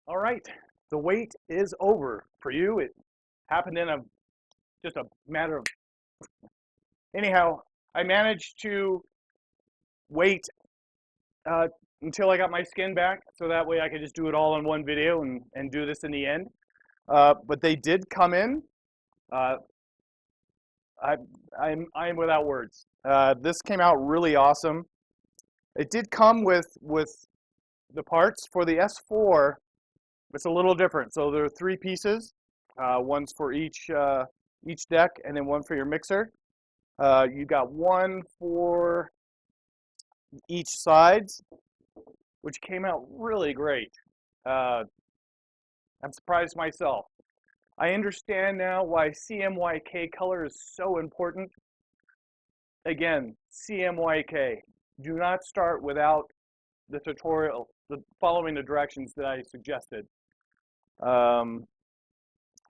All right, the wait is over for you. It happened in just a matter of. Anyhow, I managed to wait uh, until I got my skin back, so that way I could just do it all in one video and do this in the end. But they did come in. Uh, I, I'm without words. This came out really awesome. It did come with the parts for the S4. It's a little different. So there are three pieces. One's for each deck, and then one for your mixer. You got one for each sides, which came out really great. Uh, I'm surprised myself. I understand now why CMYK color is so important. Again, CMYK. Do not start without the tutorial, following the directions that I suggested.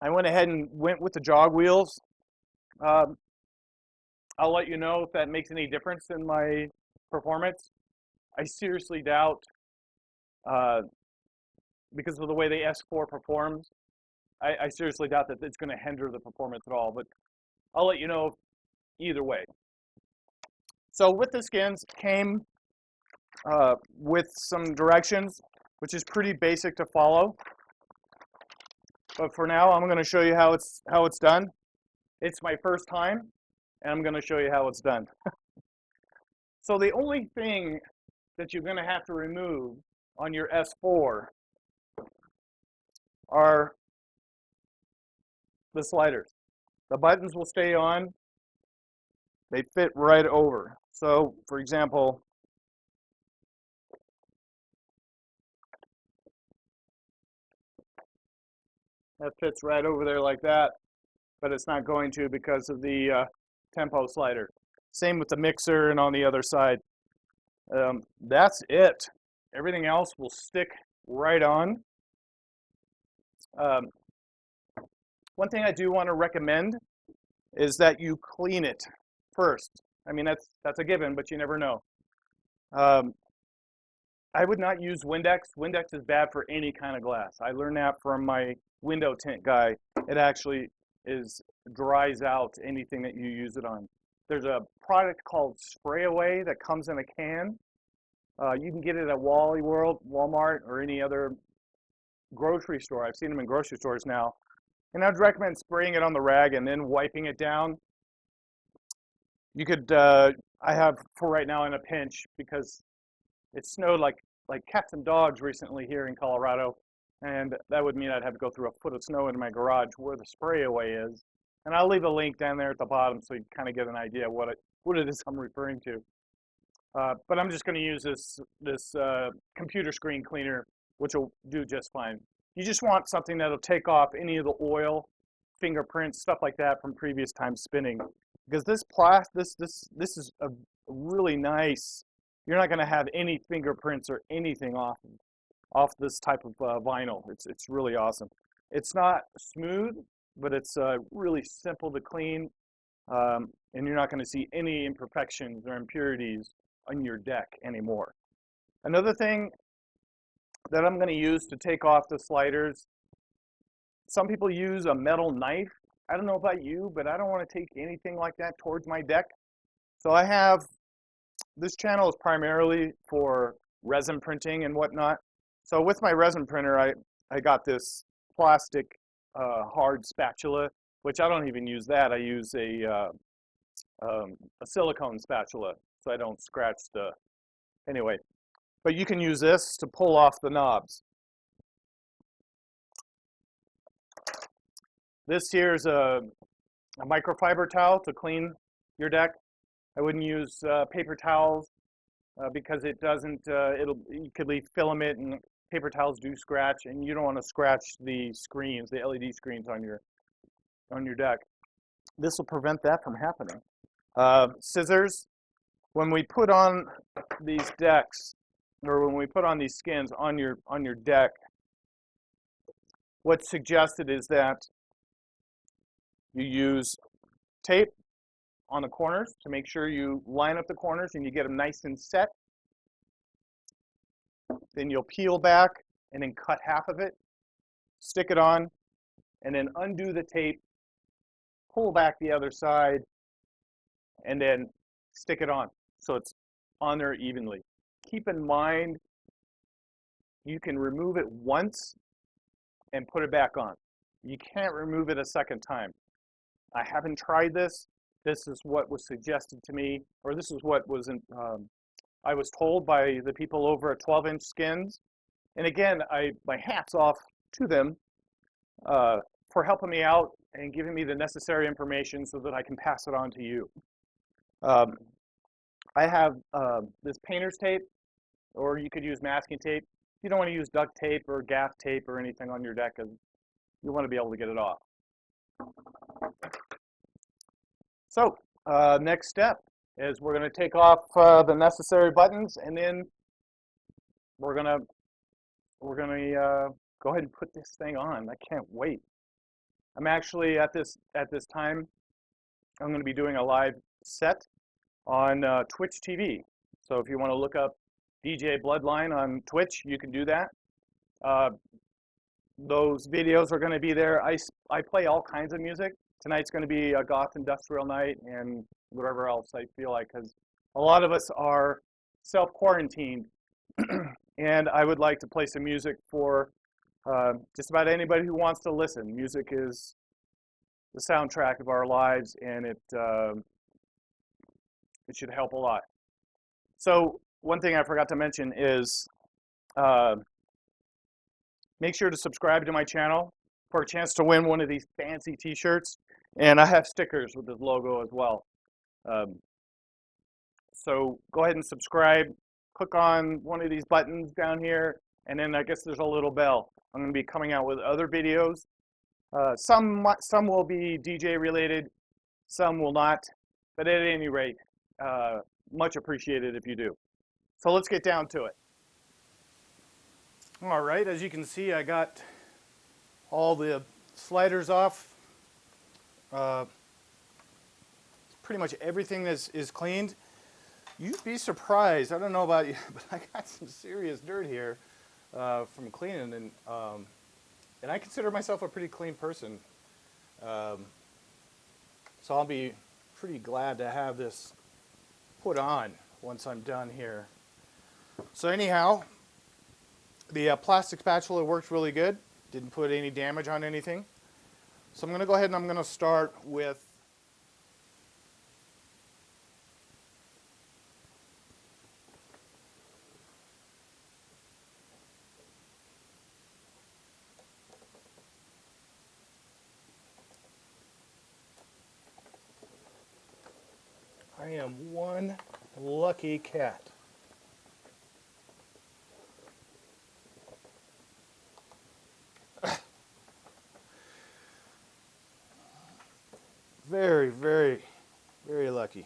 I went ahead and went with the jog wheels. Um, I'll let you know if that makes any difference in my performance. I seriously doubt, uh, because of the way the S4 performs, I seriously doubt that it's going to hinder the performance at all, but I'll let you know either way. So with the skins came with some directions, which is pretty basic to follow. But for now, I'm going to show you how it's done. It's my first time, and I'm going to show you how it's done. So the only thing that you're going to have to remove on your S4 are the sliders. The buttons will stay on. They fit right over. So, for example, that fits right over there like that, but it's not going to because of the tempo slider. Same with the mixer and on the other side. That's it. Everything else will stick right on. One thing I do want to recommend is that you clean it first. I mean, that's a given, but you never know. I would not use Windex. Windex is bad for any kind of glass. I learned that from my window tint guy. It actually dries out anything that you use it on. There's a product called Spray Away that comes in a can. You can get it at Wally World, Walmart, or any other grocery store. I've seen them in grocery stores now. And I'd recommend spraying it on the rag and then wiping it down. You could, I have for right now in a pinch because it snowed like cats and dogs recently here in Colorado. And that would mean I'd have to go through a foot of snow in my garage where the spray away is. And I'll leave a link down there at the bottom so you kind of get an idea of what it is I'm referring to. But I'm just going to use this computer screen cleaner, which will do just fine. You just want something that'll take off any of the oil, fingerprints, stuff like that from previous time spinning. Because this is a really nice. You're not going to have any fingerprints or anything off this type of vinyl. It's really awesome. It's not smooth, but it's really simple to clean, and you're not going to see any imperfections or impurities on your deck anymore. Another thing that I'm going to use to take off the sliders, some people use a metal knife. I don't know about you, but I don't want to take anything like that towards my deck. So I have, this channel is primarily for resin printing and whatnot. So with my resin printer, I got this plastic hard spatula, which I don't even use that. I use a silicone spatula, so I don't scratch the, anyway. But you can use this to pull off the knobs. This here is a microfiber towel to clean your deck. I wouldn't use paper towels because it doesn't, you could leave filament, and paper towels do scratch, and you don't want to scratch the screens, the LED screens on your deck. This will prevent that from happening. Scissors. When we put on these decks, or when we put on these skins on your deck, what's suggested is that you use tape on the corners to make sure you line up the corners and you get them nice and set. Then you'll peel back and then cut half of it stick it on, and then undo the tape, pull back the other side, and then stick it on so it's on there evenly. Keep in mind, you can remove it once and put it back on. You can't remove it a second time. I haven't tried this. This is what was suggested to me, or this is what was I was told by the people over at 12-inch Skinz. And again, my hat's off to them for helping me out and giving me the necessary information so that I can pass it on to you. I have this painter's tape, or you could use masking tape. You don't want to use duct tape or gaff tape or anything on your deck, because you want to be able to get it off. So next step is we're going to take off the necessary buttons, and then we're going to go ahead and put this thing on. I can't wait. I'm actually at this time, I'm going to be doing a live set on Twitch TV. So if you want to look up DJ Bloodline on Twitch, you can do that. Those videos are going to be there. I play all kinds of music. Tonight's going to be a goth industrial night and whatever else I feel like, because a lot of us are self-quarantined, and I would like to play some music for just about anybody who wants to listen. Music is the soundtrack of our lives, and it should help a lot. So one thing I forgot to mention is make sure to subscribe to my channel for a chance to win one of these fancy t-shirts. And I have stickers with this logo as well. So go ahead and subscribe. Click on one of these buttons down here, and then I guess there's a little bell. I'm going to be coming out with other videos. Some will be DJ related, some will not. But at any rate, much appreciated if you do. So let's get down to it. All right, as you can see, I got all the sliders off. Pretty much everything is cleaned. You'd be surprised. I don't know about you, but I got some serious dirt here from cleaning, and I consider myself a pretty clean person. So I'll be pretty glad to have this put on once I'm done here. So anyhow, the plastic spatula worked really good. Didn't put any damage on anything. So I'm going to go ahead and I'm going to start with I am one lucky cat. Very, very, very lucky.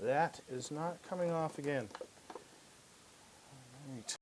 That is not coming off again. All right.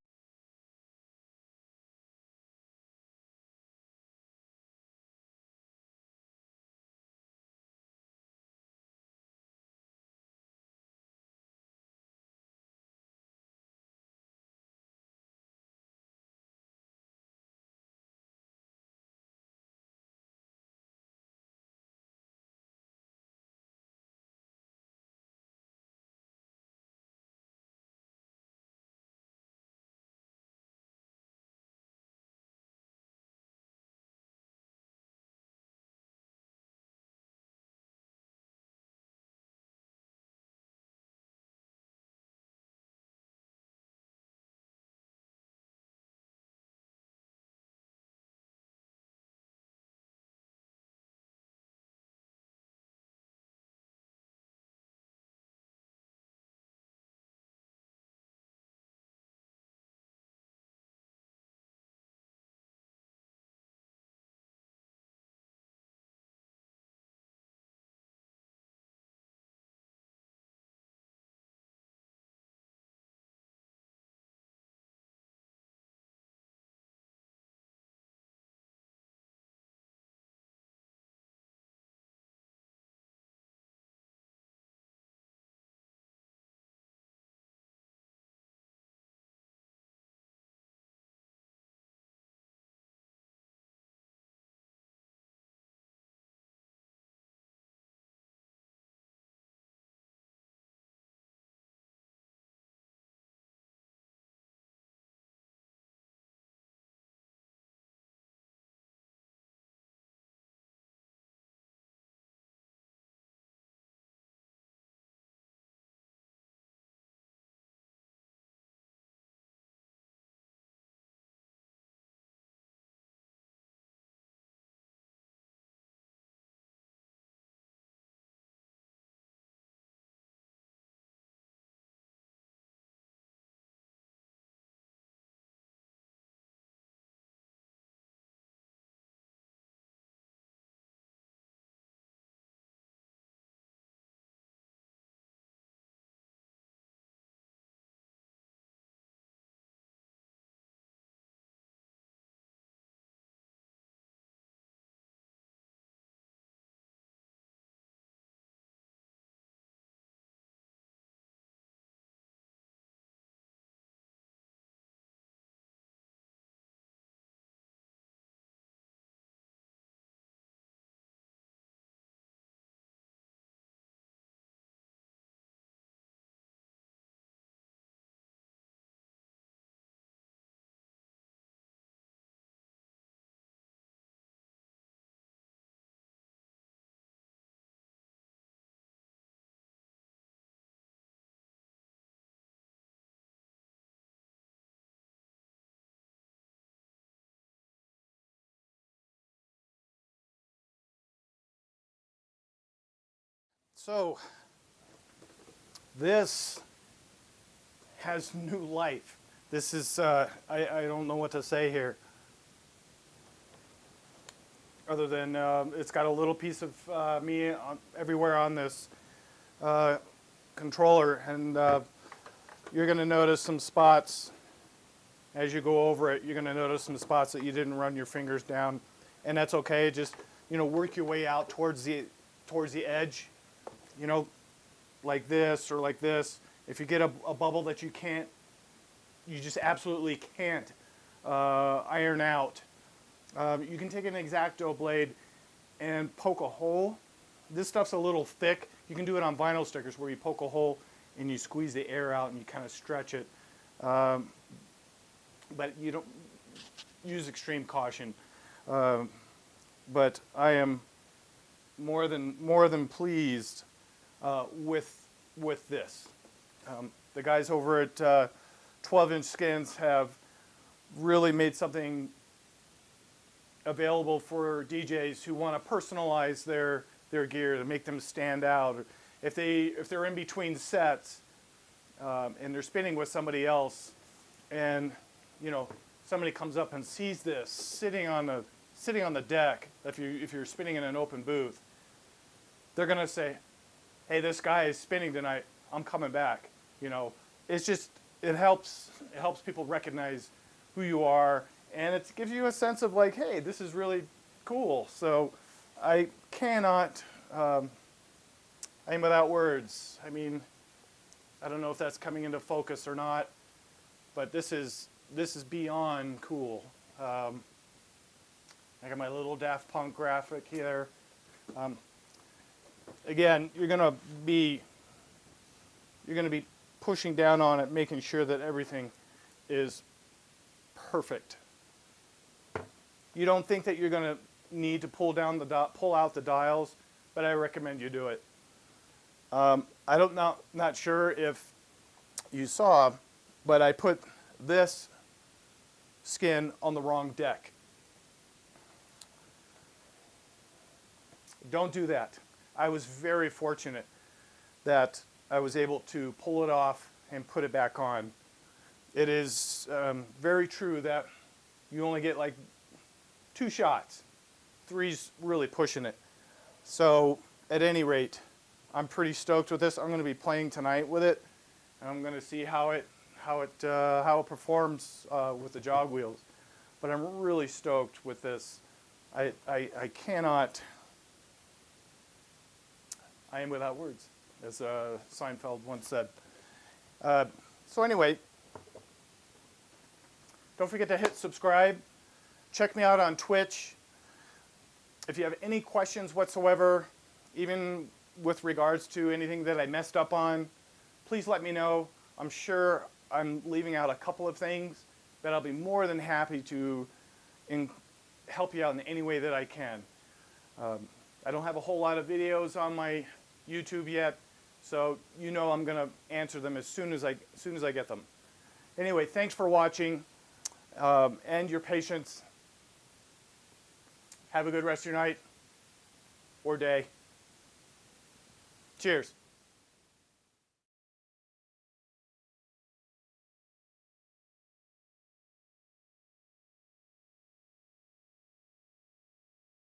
So this has new life. This is, I don't know what to say here. Other than it's got a little piece of me everywhere on this controller, and you're going to notice some spots as you go over it. You're going to notice some spots that you didn't run your fingers down, and that's okay. Just, you know, work your way out towards the edge, you know, like this or like this. If you get a bubble that you just absolutely can't iron out, you can take an X-Acto blade and poke a hole. This stuff's a little thick. You can do it on vinyl stickers where you poke a hole and you squeeze the air out and you kind of stretch it. But you don't use extreme caution. But I am more than pleased with this. The guys over at 12-inch Skinz have really made something available for DJs who want to personalize their gear to make them stand out. If they're in between sets and they're spinning with somebody else, and you know somebody comes up and sees this sitting on the deck, if you're spinning in an open booth, they're gonna say, "Hey, this guy is spinning tonight. I'm coming back." You know, it helps people recognize who you are. And it gives you a sense of like, hey, this is really cool. So I cannot, I'm without words. I mean, I don't know if that's coming into focus or not, but this is beyond cool. I got my little Daft Punk graphic here. Again, you're gonna be pushing down on it, making sure that everything is perfect. You don't think that you're going to need to pull out the dials, but I recommend you do it. Not sure if you saw, but I put this skin on the wrong deck. Don't do that. I was very fortunate that I was able to pull it off and put it back on. It is very true that you only get like 2 shots. 3's really pushing it. So at any rate, I'm pretty stoked with this. I'm going to be playing tonight with it, and I'm going to see how it performs with the jog wheels. But I'm really stoked with this. I cannot. I am without words, as Seinfeld once said. So anyway, don't forget to hit subscribe. Check me out on Twitch. If you have any questions whatsoever, even with regards to anything that I messed up on, please let me know. I'm sure I'm leaving out a couple of things, but I'll be more than happy to help you out in any way that I can. I don't have a whole lot of videos on my YouTube yet, so you know I'm going to answer them as soon as I get them. Anyway, thanks for watching and your patience. Have a good rest of your night or day. Cheers.